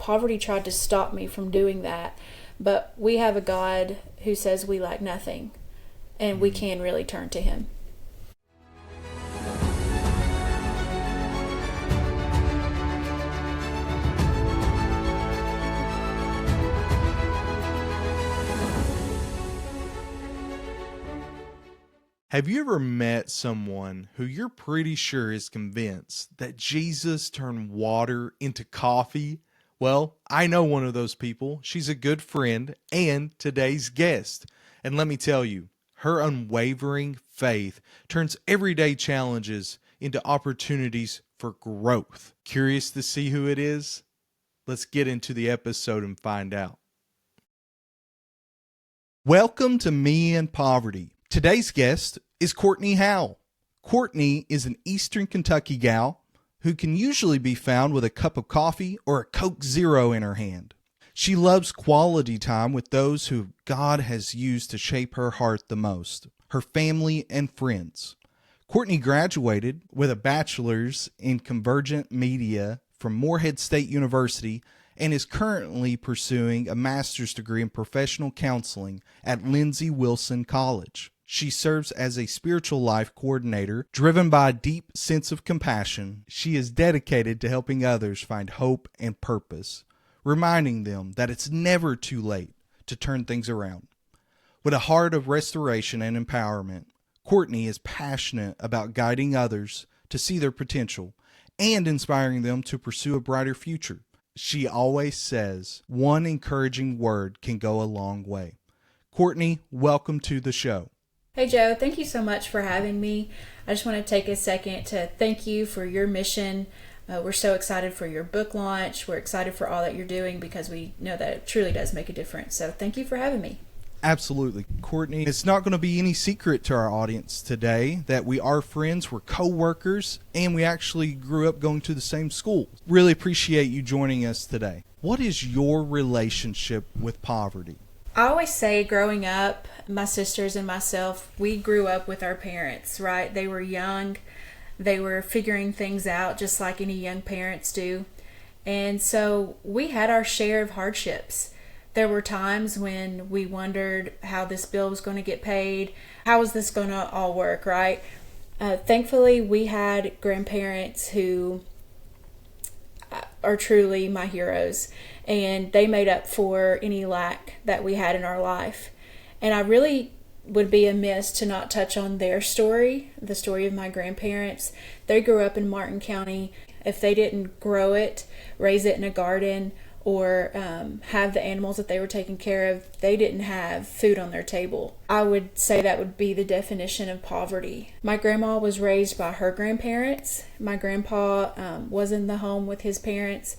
poverty tried to stop me from doing that. But we have a God who says we lack nothing, and we can really turn to him. Have you ever met someone who you're pretty sure is convinced that Jesus turned water into coffee? Well, I know one of those people. She's a good friend and today's guest. And let me tell you, her unwavering faith turns everyday challenges into opportunities for growth. Curious to see who it is? Let's get into the episode and find out. Welcome to Me and Poverty. Today's guest is Courtney Howell. Courtney is an Eastern Kentucky gal who can usually be found with a cup of coffee or a Coke Zero in her hand. She loves quality time with those who God has used to shape her heart the most, her family and friends. Courtney graduated with a bachelor's in convergent media from Morehead State University and is currently pursuing a master's degree in professional counseling at Lindsey Wilson College. She serves as a spiritual life coordinator. Driven by a deep sense of compassion, she is dedicated to helping others find hope and purpose, reminding them that it's never too late to turn things around. With a heart of restoration and empowerment, Courtney is passionate about guiding others to see their potential and inspiring them to pursue a brighter future. She always says one encouraging word can go a long way. Courtney, welcome to the show. Hey Joe, thank you so much for having me. I just want to take a second to thank you for your mission. We're so excited for your book launch. We're excited for all that you're doing because we know that it truly does make a difference. So thank you for having me. Absolutely. Courtney, it's not going to be any secret to our audience today that we are friends, we're co-workers, and we actually grew up going to the same school. Really appreciate you joining us today. What is your relationship with poverty? I always say growing up, my sisters and myself, we grew up with our parents, right? They were young. They were figuring things out just like any young parents do. And so we had our share of hardships. There were times when we wondered how this bill was going to get paid. How is this going to all work, right? Thankfully, we had grandparents who are truly my heroes, and they made up for any lack that we had in our life. And I really would be amiss to not touch on their story, the story of my grandparents. They grew up in Martin County. If they didn't grow it, raise it in a garden, or have the animals that they were taking care of, they didn't have food on their table. I would say that would be the definition of poverty. My grandma was raised by her grandparents. My grandpa was in the home with his parents,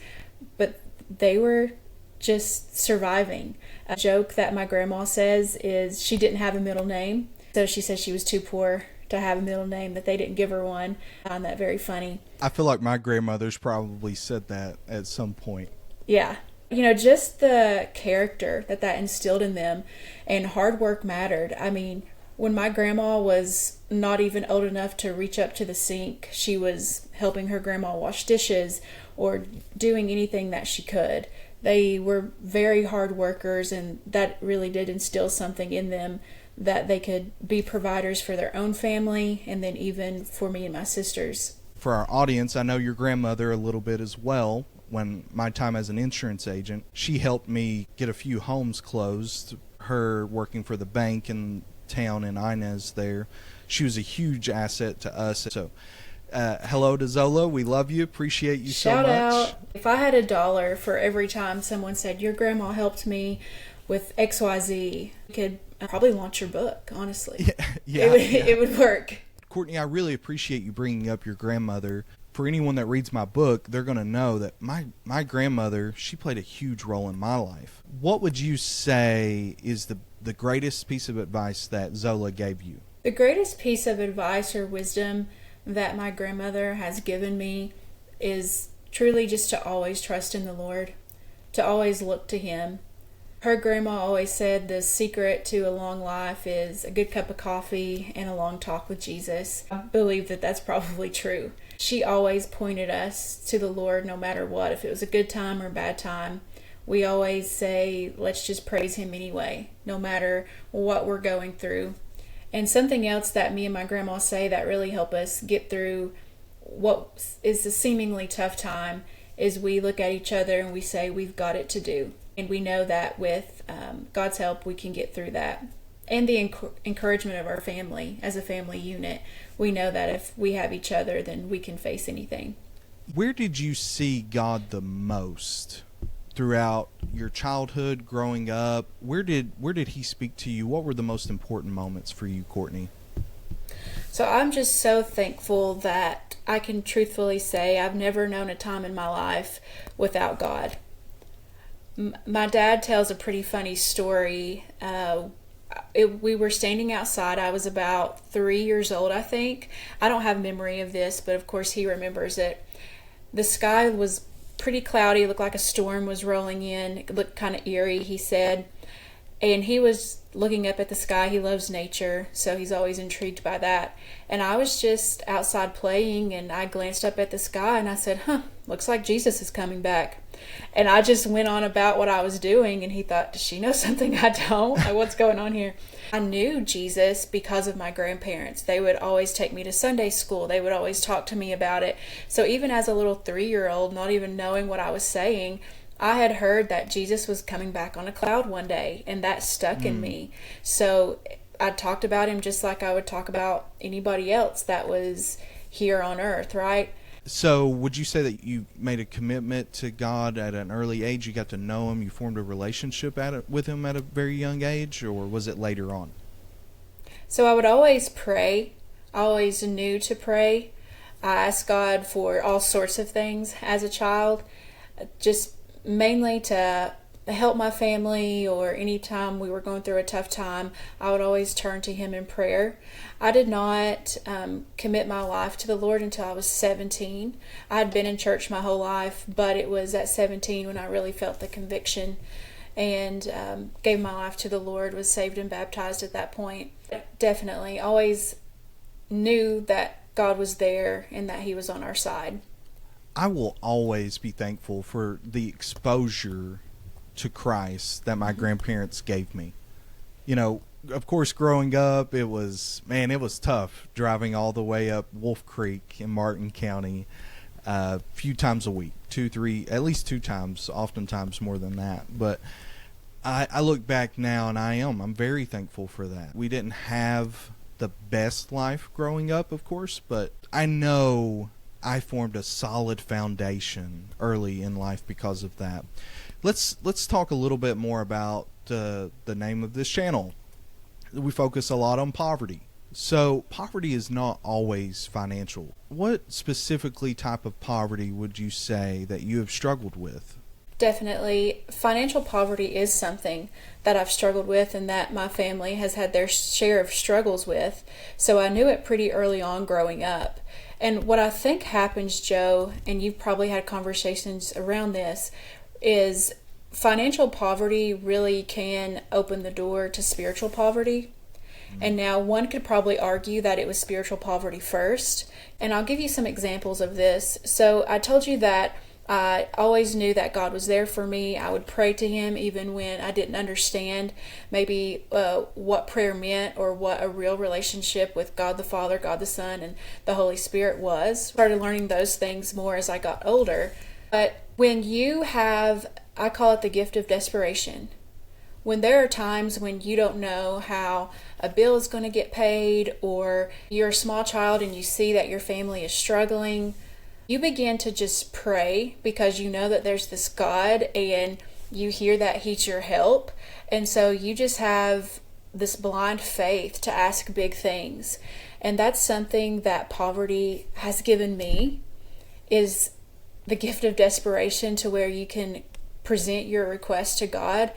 but they were just surviving. A joke that my grandma says is she didn't have a middle name. So she says she was too poor to have a middle name, that they didn't give her one. I find that very funny. I feel like my grandmother's probably said that at some point. Yeah. Just the character that instilled in them, and hard work mattered. I mean, when my grandma was not even old enough to reach up to the sink, she was helping her grandma wash dishes or doing anything that she could. They were very hard workers, and that really did instill something in them that they could be providers for their own family and then even for me and my sisters. For our audience, I know your grandmother a little bit as well. When my time as an insurance agent, she helped me get a few homes closed. Her working for the bank in town in Inez there, she was a huge asset to us. So hello to Zola, we love you, appreciate you so much. Shout out. If I had $1 for every time someone said your grandma helped me with XYZ, you could probably launch your book, honestly. It would work. Courtney, I really appreciate you bringing up your grandmother. For anyone that reads my book, they're going to know that my grandmother, she played a huge role in my life. What would you say is the greatest piece of advice that Zola gave you? The greatest piece of advice or wisdom that my grandmother has given me is truly just to always trust in the Lord, to always look to Him. Her grandma always said the secret to a long life is a good cup of coffee and a long talk with Jesus. I believe that that's probably true. She always pointed us to the Lord no matter what. If it was a good time or a bad time, we always say, let's just praise Him anyway, no matter what we're going through. And something else that me and my grandma say that really help us get through what is a seemingly tough time is we look at each other and we say, we've got it to do. And we know that with God's help, we can get through that. And the encouragement of our family as a family unit, we know that if we have each other, then we can face anything. Where did you see God the most throughout your childhood, growing up? Where did He speak to you? What were the most important moments for you, Courtney? So I'm just so thankful that I can truthfully say I've never known a time in my life without God. My dad tells a pretty funny story. We were standing outside. I was about 3 years old, I think. I don't have memory of this, but of course he remembers it. The sky was pretty cloudy. It looked like a storm was rolling in. It looked kind of eerie, he said. And he was looking up at the sky. He loves nature, so he's always intrigued by that. And I was just outside playing, and I glanced up at the sky, and I said, looks like Jesus is coming back. And I just went on about what I was doing, and he thought, does she know something I don't? Like, what's going on here? I knew Jesus because of my grandparents. They would always take me to Sunday school. They would always talk to me about it. So even as a little 3-year-old, not even knowing what I was saying, I had heard that Jesus was coming back on a cloud one day, and that stuck in me. So I talked about Him just like I would talk about anybody else that was here on earth, right? So would you say that you made a commitment to God at an early age? You got to know Him, you formed a relationship with Him at a very young age, or was it later on? So I would always pray. I always knew to pray. I asked God for all sorts of things as a child, just mainly to help my family, or anytime we were going through a tough time, I would always turn to Him in prayer. I did not commit my life to the Lord until I was 17. I had been in church my whole life, but it was at 17 when I really felt the conviction and gave my life to the Lord, was saved and baptized at that point. Definitely always knew that God was there and that He was on our side. I will always be thankful for the exposure to Christ that my grandparents gave me. You know, of course, growing up, it was tough driving all the way up Wolf Creek in Martin County a few times a week, 2, 3, at least 2 times, oftentimes more than that. But I look back now and I'm very thankful for that. We didn't have the best life growing up, of course, but I know I formed a solid foundation early in life because of that. Let's talk a little bit more about the name of this channel. We focus a lot on poverty. So poverty is not always financial. What specifically type of poverty would you say that you have struggled with? Definitely. Financial poverty is something that I've struggled with and that my family has had their share of struggles with. So I knew it pretty early on growing up. And what I think happens, Joe, and you've probably had conversations around this, is financial poverty really can open the door to spiritual poverty. And now one could probably argue that it was spiritual poverty first. And I'll give you some examples of this. So I told you that I always knew that God was there for me. I would pray to Him even when I didn't understand maybe what prayer meant or what a real relationship with God the Father, God the Son, and the Holy Spirit was. Started learning those things more as I got older. But when you have, I call it the gift of desperation, when there are times when you don't know how a bill is going to get paid, or you're a small child and you see that your family is struggling, you begin to just pray because you know that there's this God and you hear that He's your help. And so you just have this blind faith to ask big things. And that's something that poverty has given me, is the gift of desperation, to where you can present your request to God.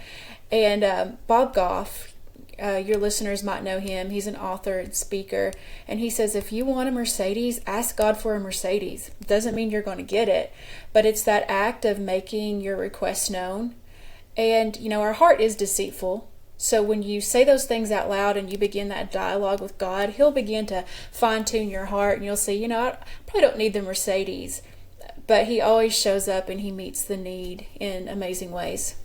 And Bob Goff, your listeners might know him. He's an author and speaker. And he says, if you want a Mercedes, ask God for a Mercedes. It doesn't mean you're going to get it, but it's that act of making your request known. And, you know, our heart is deceitful. So when you say those things out loud and you begin that dialogue with God, He'll begin to fine tune your heart, and you'll see, I probably don't need the Mercedes, but He always shows up and He meets the need in amazing ways.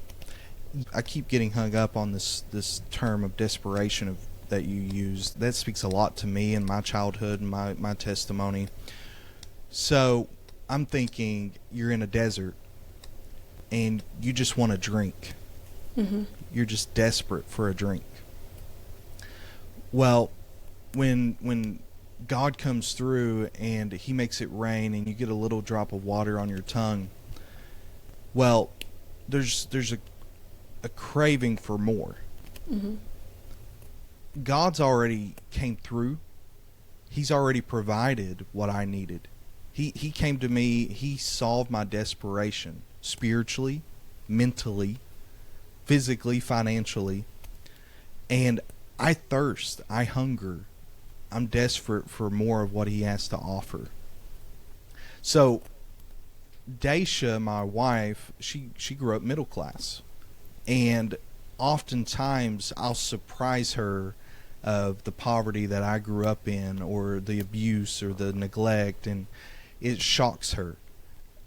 I keep getting hung up on this term of desperation that you use. That speaks a lot to me and my childhood and my testimony. So I'm thinking you're in a desert and you just want a drink. Mm-hmm. You're just desperate for a drink. Well, when God comes through and He makes it rain and you get a little drop of water on your tongue, well, there's a craving for more. Mm-hmm. God's already came through. He's already provided what I needed. He came to me. He solved my desperation spiritually, mentally, physically, financially. And I thirst. I hunger. I'm desperate for more of what He has to offer. So Daisha, my wife, she grew up middle class. And oftentimes I'll surprise her of the poverty that I grew up in, or the abuse or the neglect, and it shocks her.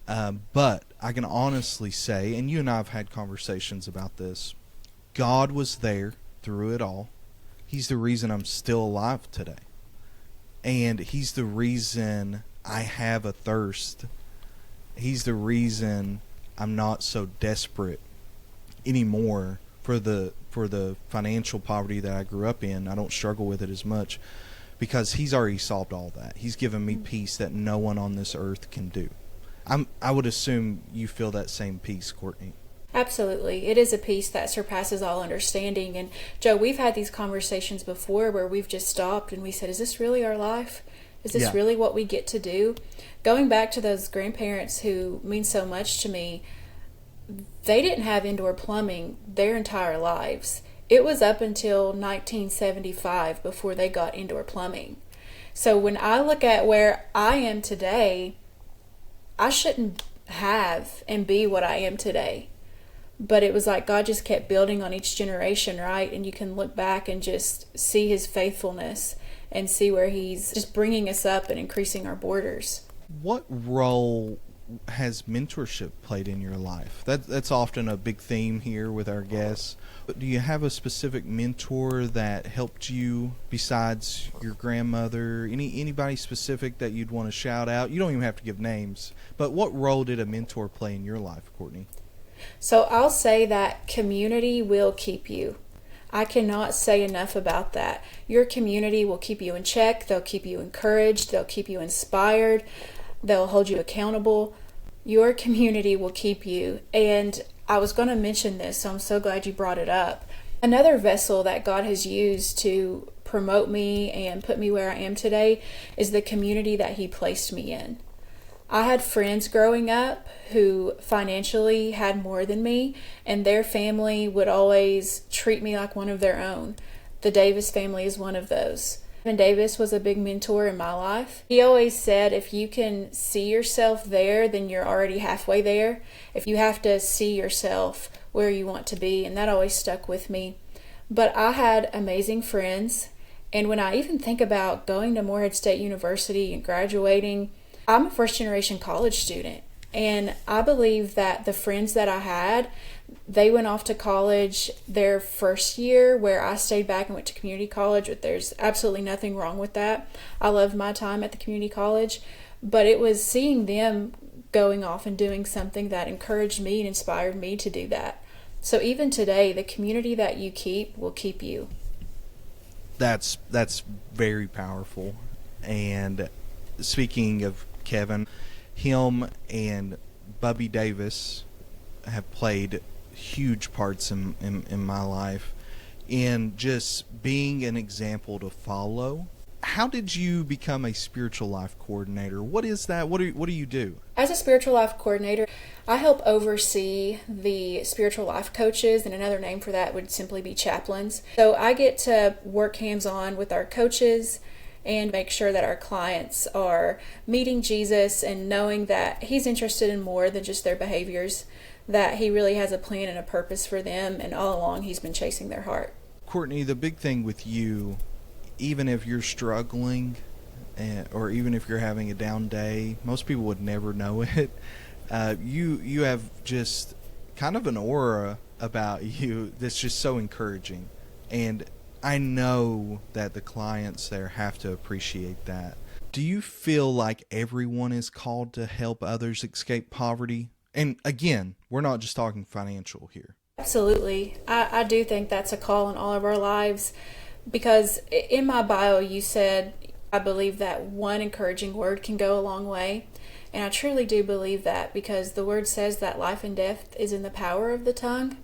But I can honestly say, and you and I have had conversations about this, God was there through it all. He's the reason I'm still alive today. And He's the reason I have a thirst. He's the reason I'm not so desperate anymore for the financial poverty that I grew up in. I don't struggle with it as much because He's already solved all that. He's given me peace that no one on this earth can do. I would assume you feel that same peace, Courtney. Absolutely. It is a peace that surpasses all understanding. And Joe, we've had these conversations before where we've just stopped and we said, is this really our life? Is this really what we get to do? Going back to those grandparents who mean so much to me, they didn't have indoor plumbing their entire lives. It was up until 1975 before they got indoor plumbing. So when I look at where I am today, I shouldn't have and be what I am today. But it was like God just kept building on each generation, right? And you can look back and just see His faithfulness and see where He's just bringing us up and increasing our borders. What role has mentorship played in your life? That's often a big theme here with our guests. But do you have a specific mentor that helped you besides your grandmother? Anybody specific that you'd want to shout out? You don't even have to give names. But what role did a mentor play in your life, Courtney? So I'll say that community will keep you. I cannot say enough about that. Your community will keep you in check. They'll keep you encouraged. They'll keep you inspired. They'll hold you accountable. Your community will keep you. And I was going to mention this, so I'm so glad you brought it up. Another vessel that God has used to promote me and put me where I am today is the community that He placed me in. I had friends growing up who financially had more than me, and their family would always treat me like one of their own. The Davis family is one of those. And Davis was a big mentor in my life. He always said, if you can see yourself there, then you're already halfway there. If you have to see yourself where you want to be, and that always stuck with me. But I had amazing friends, and when I even think about going to Morehead State University and graduating, I'm a first-generation college student, and I believe that the friends that I had, they went off to college their first year, where I stayed back and went to community college, but there's absolutely nothing wrong with that. I loved my time at the community college, but it was seeing them going off and doing something that encouraged me and inspired me to do that. So even today, the community that you keep will keep you. That's very powerful. And speaking of Kevin, him and Bubby Davis have played huge parts in my life in just being an example to follow. How did you become a spiritual life coordinator? What is that? What do you do? As a spiritual life coordinator, I help oversee the spiritual life coaches, and another name for that would simply be chaplains. So I get to work hands-on with our coaches and make sure that our clients are meeting Jesus and knowing that He's interested in more than just their behaviors. that he really has a plan and a purpose for them, and all along he's been chasing their heart. Courtney, the big thing with you, even if you're struggling, or even if you're having a down day, most people would never know it. You have just kind of an aura about you that's just so encouraging, and I know that the clients there have to appreciate that. Do you feel like everyone is called to help others escape poverty? And again, we're not just talking financial here. Absolutely. I do think that's a call in all of our lives, because in my bio you said, I believe that one encouraging word can go a long way. And I truly do believe that, because the word says that life and death is in the power of the tongue.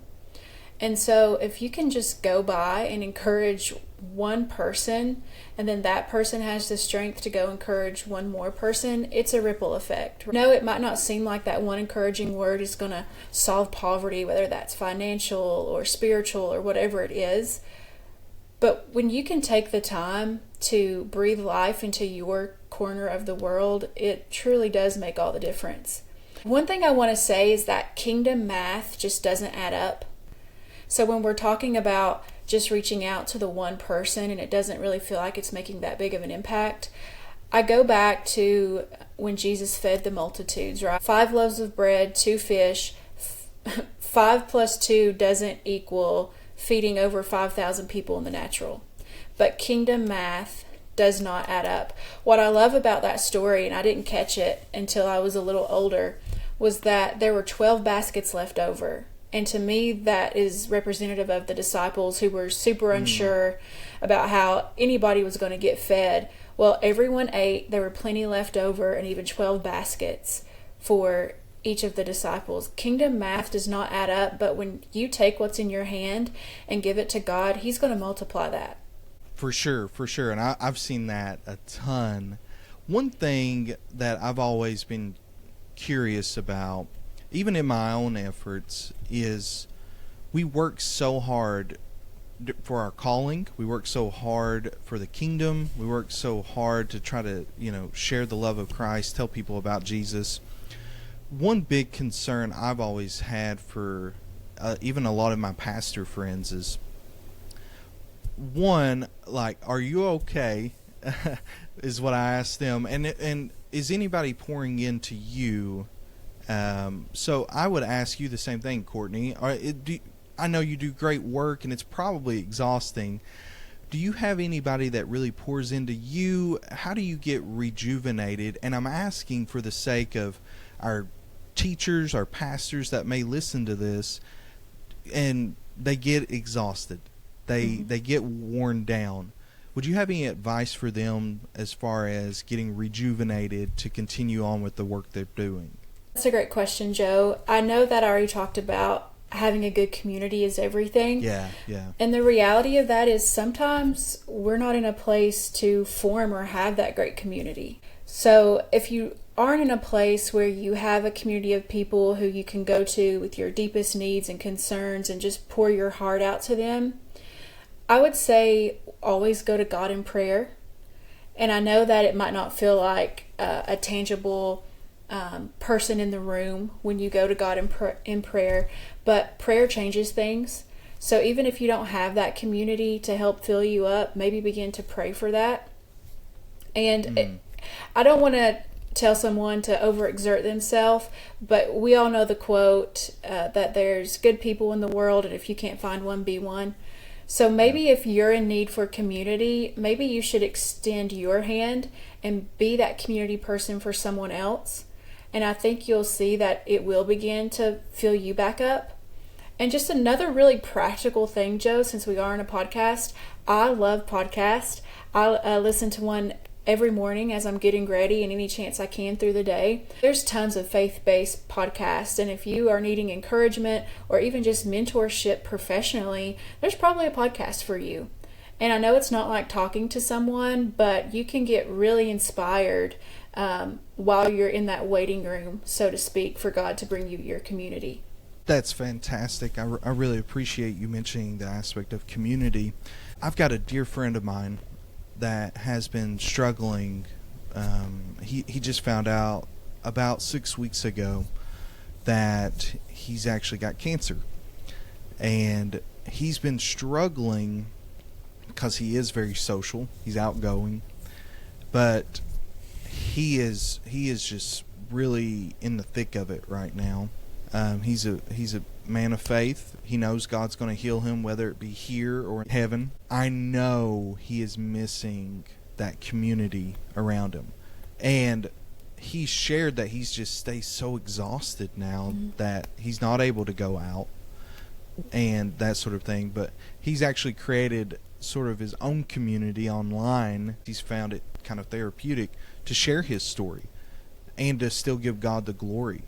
And so if you can just go by and encourage one person, and then that person has the strength to go encourage one more person, it's a ripple effect. No, it might not seem like that one encouraging word is going to solve poverty, whether that's financial or spiritual or whatever it is. But when you can take the time to breathe life into your corner of the world, it truly does make all the difference. One thing I want to say is that kingdom math just doesn't add up. So when we're talking about just reaching out to the one person and it doesn't really feel like it's making that big of an impact, I go back to when Jesus fed the multitudes, right? 5 loaves of bread, 2 fish, 5 plus 2 doesn't equal feeding over 5,000 people in the natural. But kingdom math does not add up. What I love about that story, and I didn't catch it until I was a little older, was that there were 12 baskets left over. And to me, that is representative of the disciples who were super unsure about how anybody was going to get fed. Well, everyone ate. There were plenty left over, and even 12 baskets for each of the disciples. Kingdom math does not add up, but when you take what's in your hand and give it to God, He's going to multiply that. For sure. And I've seen that a ton. One thing that I've always been curious about, even in my own efforts, is we work so hard for our calling. We work so hard for the kingdom. We work so hard to try to, share the love of Christ, tell people about Jesus. One big concern I've always had for even a lot of my pastor friends is, one, like, are you okay? is what I ask them. And is anybody pouring into you? So I would ask you the same thing, Courtney. I know you do great work, and it's probably exhausting. Do you have anybody that really pours into you? How do you get rejuvenated? And I'm asking for the sake of our teachers, our pastors that may listen to this, and they get exhausted. They get worn down. Would you have any advice for them as far as getting rejuvenated to continue on with the work they're doing? That's a great question, Joe. I know that I already talked about having a good community is everything. Yeah. And the reality of that is sometimes we're not in a place to form or have that great community. So if you aren't in a place where you have a community of people who you can go to with your deepest needs and concerns and just pour your heart out to them, I would say always go to God in prayer. And I know that it might not feel like a tangible person in the room when you go to God in prayer, but prayer changes things. So even if you don't have that community to help fill you up, maybe begin to pray for that. And I don't want to tell someone to overexert themselves, but we all know the quote that there's good people in the world, and if you can't find one, be one. So maybe if you're in need for community, maybe you should extend your hand and be that community person for someone else. And I think you'll see that it will begin to fill you back up. And just another really practical thing, Joe, since we are in a podcast, I love podcasts. I listen to one every morning as I'm getting ready and any chance I can through the day. There's tons of faith-based podcasts, and if you are needing encouragement or even just mentorship professionally, there's probably a podcast for you. And I know it's not like talking to someone, but you can get really inspired while you're in that waiting room, so to speak, for God to bring you your community. That's fantastic. I really appreciate you mentioning the aspect of community. I've got a dear friend of mine that has been struggling. He just found out about 6 weeks ago that he's actually got cancer. And he's been struggling because he is very social. He's outgoing. But he is just really in the thick of it right now. He's a man of faith. He knows God's going to heal him, whether it be here or in heaven. I know he is missing that community around him. And he shared that he's just stays so exhausted now that he's not able to go out and that sort of thing. But he's actually created sort of his own community online. He's found it kind of therapeutic to share his story and to still give God the glory.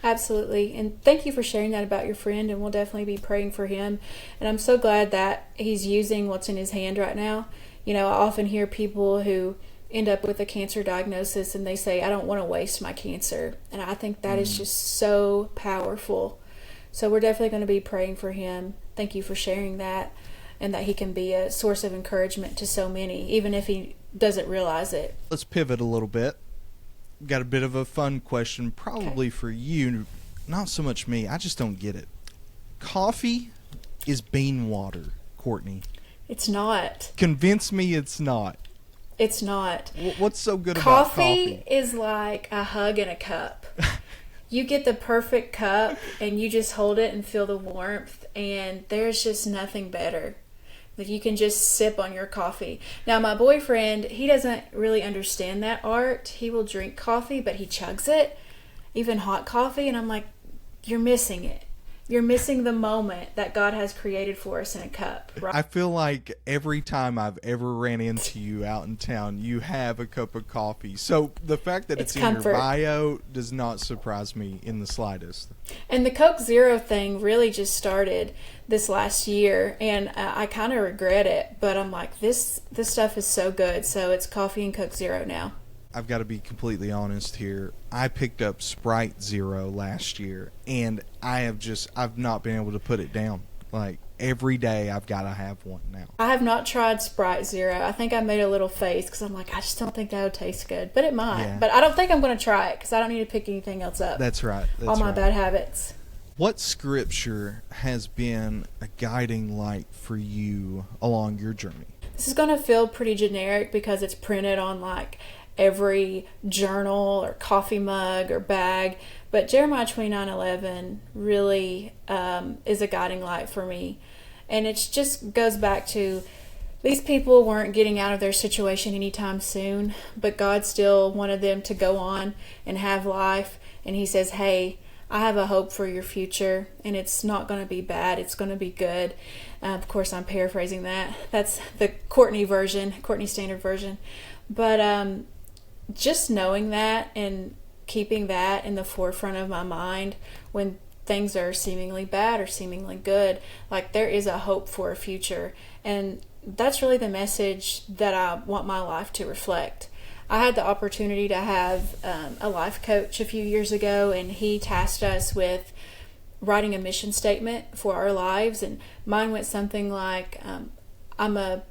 Absolutely. And thank you for sharing that about your friend, and we'll definitely be praying for him. And I'm so glad that he's using what's in his hand right now. You know, I often hear people who end up with a cancer diagnosis and they say, I don't want to waste my cancer. And I think that is just so powerful. So we're definitely going to be praying for him. Thank you for sharing that, and that he can be a source of encouragement to so many, even if he doesn't realize it. Let's pivot a little bit. Got a bit of a fun question, probably for you, not so much me. I just don't get it. Coffee is bean water, Courtney. It's not. Convince me it's not. It's not. What's so good about coffee? Coffee is like a hug in a cup. You get the perfect cup and you just hold it and feel the warmth, and there's just nothing better. That you can just sip on your coffee. Now, my boyfriend, he doesn't really understand that art. He will drink coffee, but he chugs it, even hot coffee, and I'm like, you're missing it. You're missing the moment that God has created for us in a cup. Right? I feel like every time I've ever ran into you out in town, you have a cup of coffee. So the fact that it's in comfort. your bio does not surprise me in the slightest. And the Coke Zero thing really just started this last year, and I kind of regret it, but I'm like, this stuff is so good. So it's coffee and Coke Zero now. I've got to be completely honest here. I picked up Sprite Zero last year, and I've not been able to put it down. Like, every day I've got to have one now. I have not tried Sprite Zero. I think I made a little face because I'm like, I just don't think that would taste good. But it might. Yeah. But I don't think I'm going to try it because I don't need to pick anything else up. That's right. All my bad habits. What scripture has been a guiding light for you along your journey? This is going to feel pretty generic because it's printed on like every journal or coffee mug or bag, but Jeremiah 29:11 really is a guiding light for me. And it just goes back to these people weren't getting out of their situation anytime soon, but God still wanted them to go on and have life. And he says, hey, I have a hope for your future, and it's not going to be bad. It's going to be good. Of course, I'm paraphrasing that. That's the Courtney Standard Version. But just knowing that and keeping that in the forefront of my mind when things are seemingly bad or seemingly good, like there is a hope for a future. And that's really the message that I want my life to reflect. I had the opportunity to have a life coach a few years ago, and he tasked us with writing a mission statement for our lives. And mine went something like, I'm a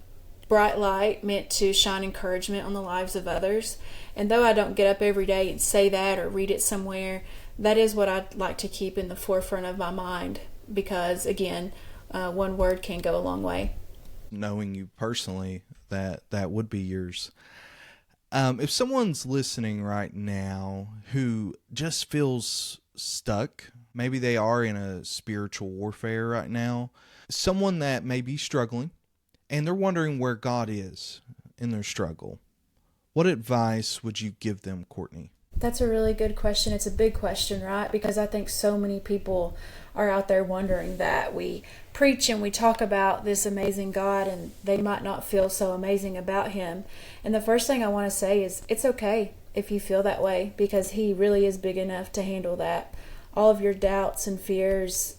bright light meant to shine encouragement on the lives of others. And though I don't get up every day and say that or read it somewhere, that is what I'd like to keep in the forefront of my mind because, again, one word can go a long way. Knowing you personally, that would be yours. If someone's listening right now who just feels stuck, maybe they are in a spiritual warfare right now, someone that may be struggling, and they're wondering where God is in their struggle, what advice would you give them, Courtney? That's a really good question. It's a big question, right? Because I think so many people are out there wondering that. We preach and we talk about this amazing God, and they might not feel so amazing about him. And the first thing I want to say is it's okay if you feel that way, because he really is big enough to handle that. All of your doubts and fears,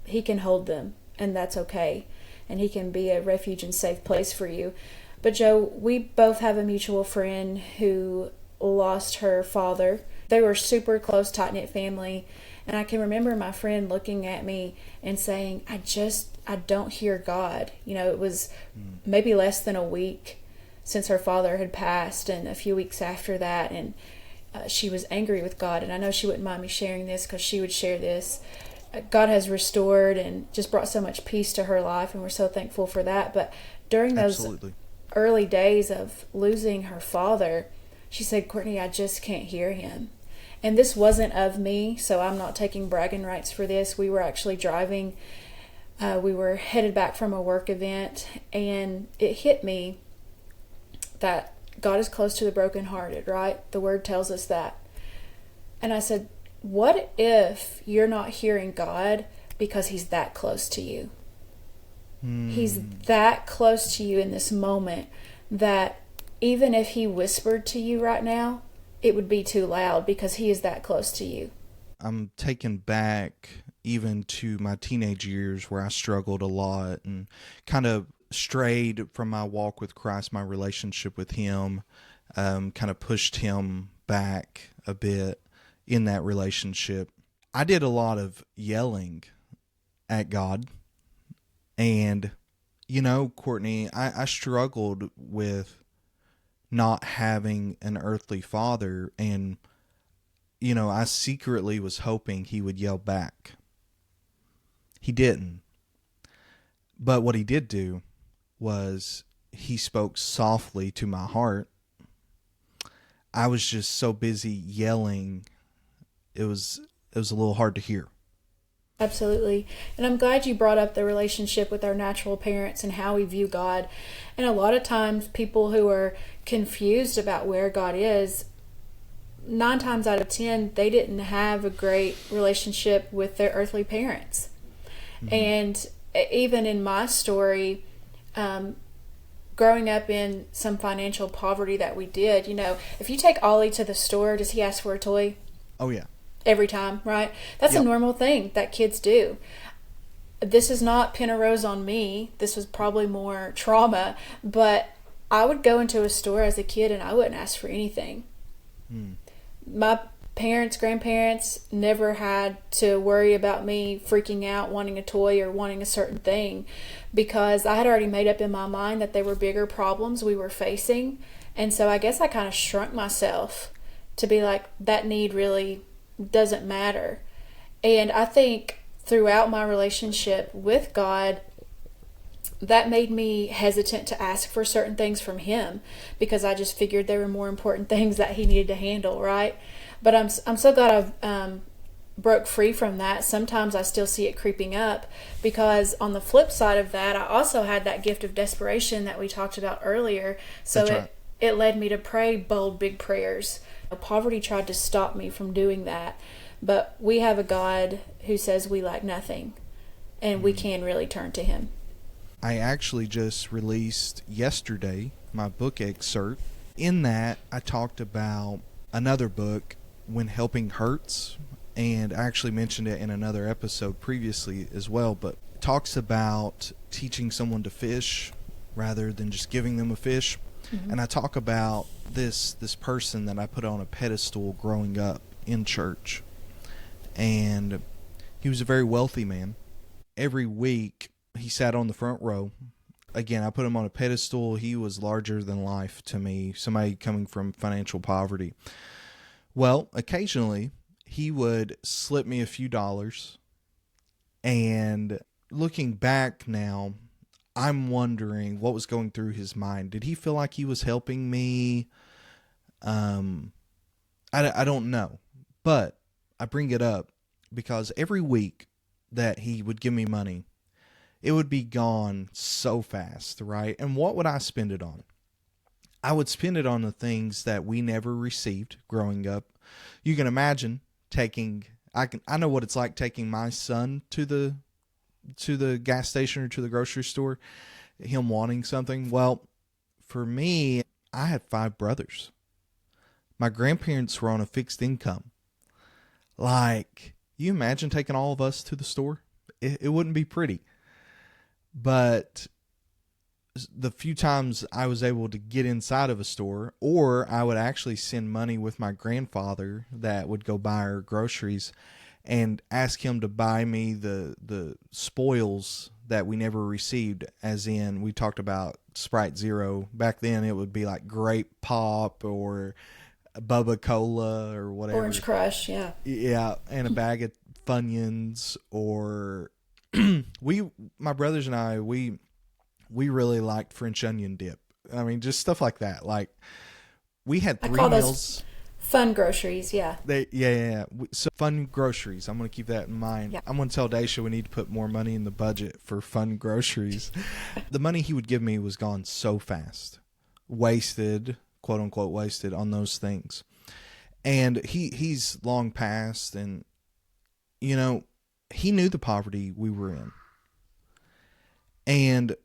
he can hold them, and that's okay. And he can be a refuge and safe place for you. But Joe, we both have a mutual friend who lost her father. They were super close, tight-knit family. And I can remember my friend looking at me and saying, I don't hear God. You know, it was maybe less than a week since her father had passed, and a few weeks after that. And she was angry with God. And I know she wouldn't mind me sharing this because she would share this. God has restored and just brought so much peace to her life, and we're so thankful for that. But during those Absolutely. early days of losing her father, she said, Courtney, I just can't hear him. And this wasn't of me, so I'm not taking bragging rights for this. We were actually driving. We were headed back from a work event, and it hit me that God is close to the brokenhearted, right? The word tells us that. And I said, what if you're not hearing God because he's that close to you? He's that close to you in this moment that even if he whispered to you right now, it would be too loud because he is that close to you. I'm taken back even to my teenage years where I struggled a lot and kind of strayed from my walk with Christ, my relationship with him, kind of pushed him back a bit in that relationship. I did a lot of yelling at God. And, Courtney, I struggled with not having an earthly father. And, I secretly was hoping he would yell back. He didn't. But what he did do was he spoke softly to my heart. I was just so busy yelling. It was a little hard to hear. Absolutely. And I'm glad you brought up the relationship with our natural parents and how we view God. And a lot of times people who are confused about where God is, 9 times out of 10, they didn't have a great relationship with their earthly parents. Mm-hmm. And even in my story, growing up in some financial poverty that we did, if you take Ollie to the store, does he ask for a toy? Oh, yeah. Every time, right? That's Yep. a normal thing that kids do. This is not pin a rose on me. This was probably more trauma, but I would go into a store as a kid and I wouldn't ask for anything. My parents, grandparents never had to worry about me freaking out, wanting a toy or wanting a certain thing, because I had already made up in my mind that there were bigger problems we were facing. And so I guess I kind of shrunk myself to be like, that need really doesn't matter. And I think throughout my relationship with God, that made me hesitant to ask for certain things from him because I just figured there were more important things that he needed to handle, right? But I'm so glad I've broke free from that. Sometimes I still see it creeping up because on the flip side of that, I also had that gift of desperation that we talked about earlier. So That's right. it led me to pray bold, big prayers. Poverty tried to stop me from doing that. But we have a God who says we lack nothing, and we can really turn to him. I actually just released yesterday my book excerpt. In that, I talked about another book, When Helping Hurts, and I actually mentioned it in another episode previously as well, but it talks about teaching someone to fish rather than just giving them a fish. Mm-hmm. And I talk about this person that I put on a pedestal growing up in church. And he was a very wealthy man. Every week, he sat on the front row. Again, I put him on a pedestal. He was larger than life to me, somebody coming from financial poverty. Well, occasionally, he would slip me a few dollars. And looking back now, I'm wondering what was going through his mind. Did he feel like he was helping me? I don't know. But I bring it up because every week that he would give me money, it would be gone so fast, right? And what would I spend it on? I would spend it on the things that we never received growing up. You can imagine I know what it's like taking my son to the gas station or to the grocery store, him wanting something. Well, for me, I had 5 brothers. My grandparents were on a fixed income. Like, you imagine taking all of us to the store? It wouldn't be pretty. But the few times I was able to get inside of a store, or I would actually send money with my grandfather that would go buy our groceries and ask him to buy me the spoils that we never received, as in we talked about Sprite Zero. Back then it would be like grape pop or Bubba Cola or whatever. Orange Crush, yeah. Yeah, and a bag of Funyuns, or my brothers and I, we really liked French onion dip. I mean, just stuff like that. Like, we had I 3 call meals. those fun groceries, yeah. Yeah. So fun groceries. I'm going to keep that in mind. Yeah. I'm going to tell Daisha we need to put more money in the budget for fun groceries. The money he would give me was gone so fast. Wasted, quote unquote wasted, on those things. And he's long passed, and, you know, he knew the poverty we were in. And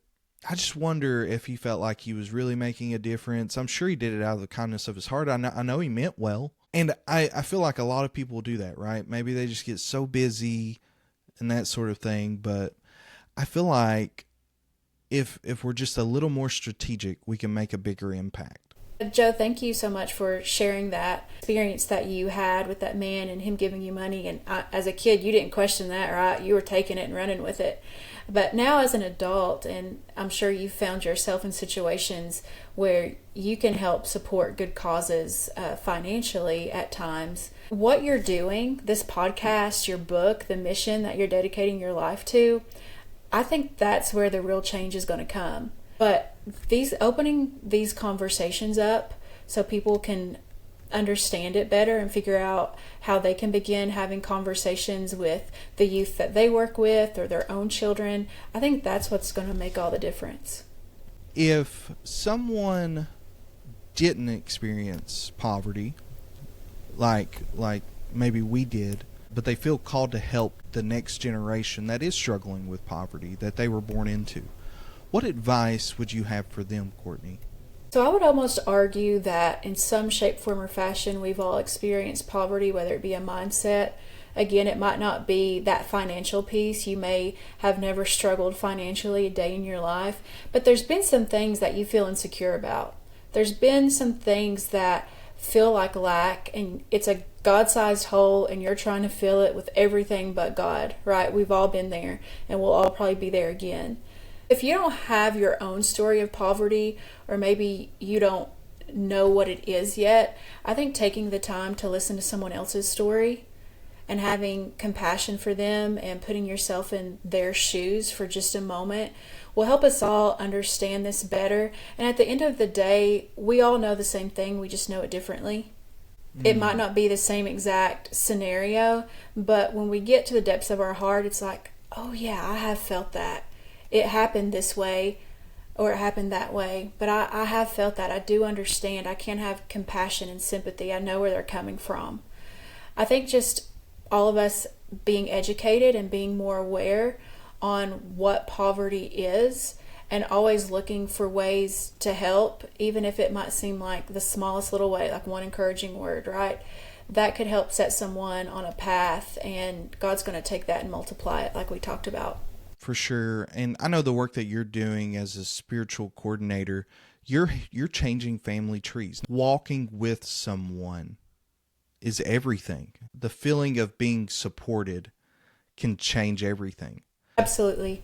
I just wonder if he felt like he was really making a difference. I'm sure he did it out of the kindness of his heart. I know he meant well. And I feel like a lot of people do that, right? Maybe they just get so busy and that sort of thing. But I feel like if we're just a little more strategic, we can make a bigger impact. Joe, thank you so much for sharing that experience that you had with that man and him giving you money. And as a kid, you didn't question that, right? You were taking it and running with it. But now as an adult, and I'm sure you found yourself in situations where you can help support good causes financially at times. What you're doing, this podcast, your book, the mission that you're dedicating your life to, I think that's where the real change is going to come. But opening these conversations up so people can understand it better and figure out how they can begin having conversations with the youth that they work with or their own children, I think that's what's going to make all the difference. If someone didn't experience poverty, like maybe we did, but they feel called to help the next generation that is struggling with poverty that they were born into, what advice would you have for them, Courtney? So I would almost argue that in some shape, form, or fashion, we've all experienced poverty, whether it be a mindset. Again, it might not be that financial piece. You may have never struggled financially a day in your life, but there's been some things that you feel insecure about. There's been some things that feel like lack, and it's a God-sized hole, and you're trying to fill it with everything but God, right? We've all been there, and we'll all probably be there again. If you don't have your own story of poverty, or maybe you don't know what it is yet, I think taking the time to listen to someone else's story and having compassion for them and putting yourself in their shoes for just a moment will help us all understand this better. And at the end of the day, we all know the same thing, we just know it differently. It might not be the same exact scenario, but when we get to the depths of our heart, it's like, oh yeah, I have felt that. It happened this way or it happened that way, but I have felt that. I do understand. I can have compassion and sympathy. I know where they're coming from. I think just all of us being educated and being more aware on what poverty is and always looking for ways to help, even if it might seem like the smallest little way, like one encouraging word, right? That could help set someone on a path, and God's going to take that and multiply it like we talked about. For sure. And I know the work that you're doing as a spiritual coordinator, you're changing family trees. Walking with someone is everything. The feeling of being supported can change everything. Absolutely.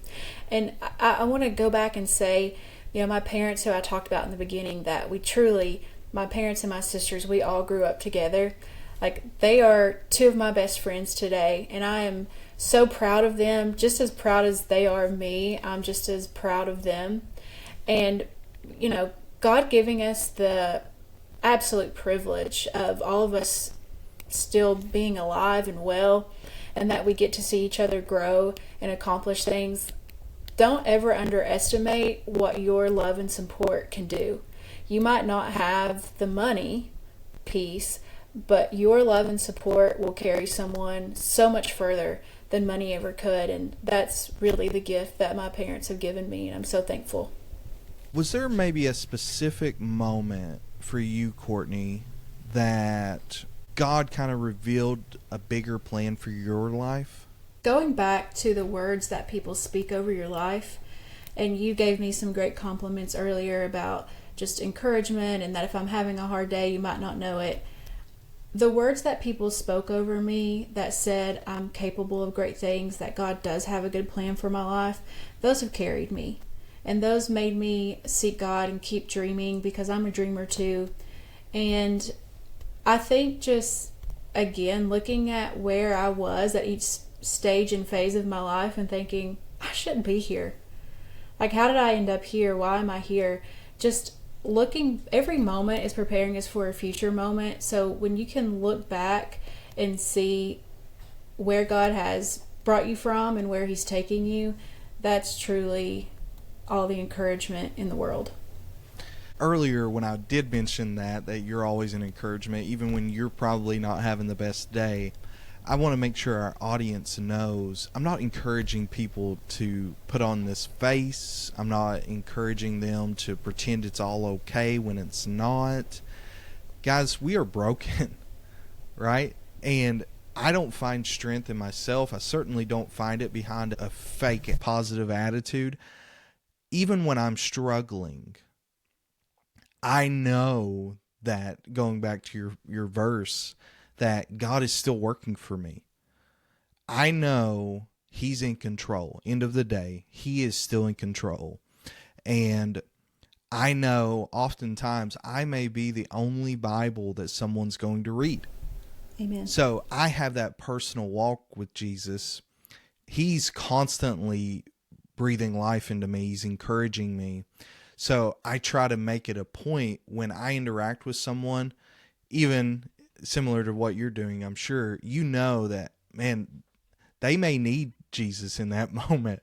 And I want to go back and say, my parents, who I talked about in the beginning, that we truly, my parents and my sisters, we all grew up together. Like, they are 2 of my best friends today, and I am so proud of them. Just as proud as they are of me, I'm just as proud of them. And, God giving us the absolute privilege of all of us still being alive and well, and that we get to see each other grow and accomplish things. Don't ever underestimate what your love and support can do. You might not have the money piece, but your love and support will carry someone so much further than money ever could. And that's really the gift that my parents have given me, and I'm so thankful. Was there maybe a specific moment for you, Courtney, that God kind of revealed a bigger plan for your life? Going back to the words that people speak over your life, and you gave me some great compliments earlier about just encouragement and that if I'm having a hard day, you might not know it. The words that people spoke over me that said I'm capable of great things, that God does have a good plan for my life, those have carried me. And those made me seek God and keep dreaming, because I'm a dreamer too. And I think just, again, looking at where I was at each stage and phase of my life and thinking, I shouldn't be here. Like, how did I end up here? Why am I here? Just looking, every moment is preparing us for a future moment. So when you can look back and see where God has brought you from and where He's taking you, that's truly all the encouragement in the world. Earlier, when I did mention that you're always an encouragement, even when you're probably not having the best day, I want to make sure our audience knows I'm not encouraging people to put on this face. I'm not encouraging them to pretend it's all okay when it's not. Guys, we are broken, right? And I don't find strength in myself. I certainly don't find it behind a fake positive attitude. Even when I'm struggling, I know that, going back to your verse, that God is still working for me. I know He's in control. End of the day, He is still in control. And I know oftentimes I may be the only Bible that someone's going to read. Amen. So I have that personal walk with Jesus. He's constantly breathing life into me. He's encouraging me. So I try to make it a point when I interact with someone, even similar to what you're doing, I'm sure, you know that, man, they may need Jesus in that moment.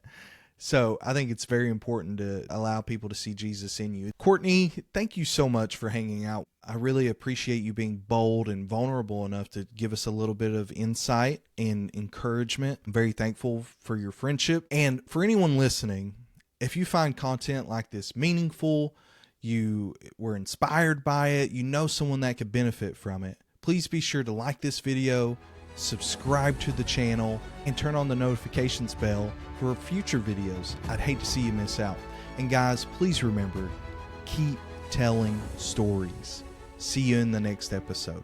So I think it's very important to allow people to see Jesus in you. Courtney, thank you so much for hanging out. I really appreciate you being bold and vulnerable enough to give us a little bit of insight and encouragement. I'm very thankful for your friendship. And for anyone listening, if you find content like this meaningful, you were inspired by it, you know someone that could benefit from it, please be sure to like this video, subscribe to the channel, and turn on the notifications bell for future videos. I'd hate to see you miss out. And guys, please remember, keep telling stories. See you in the next episode.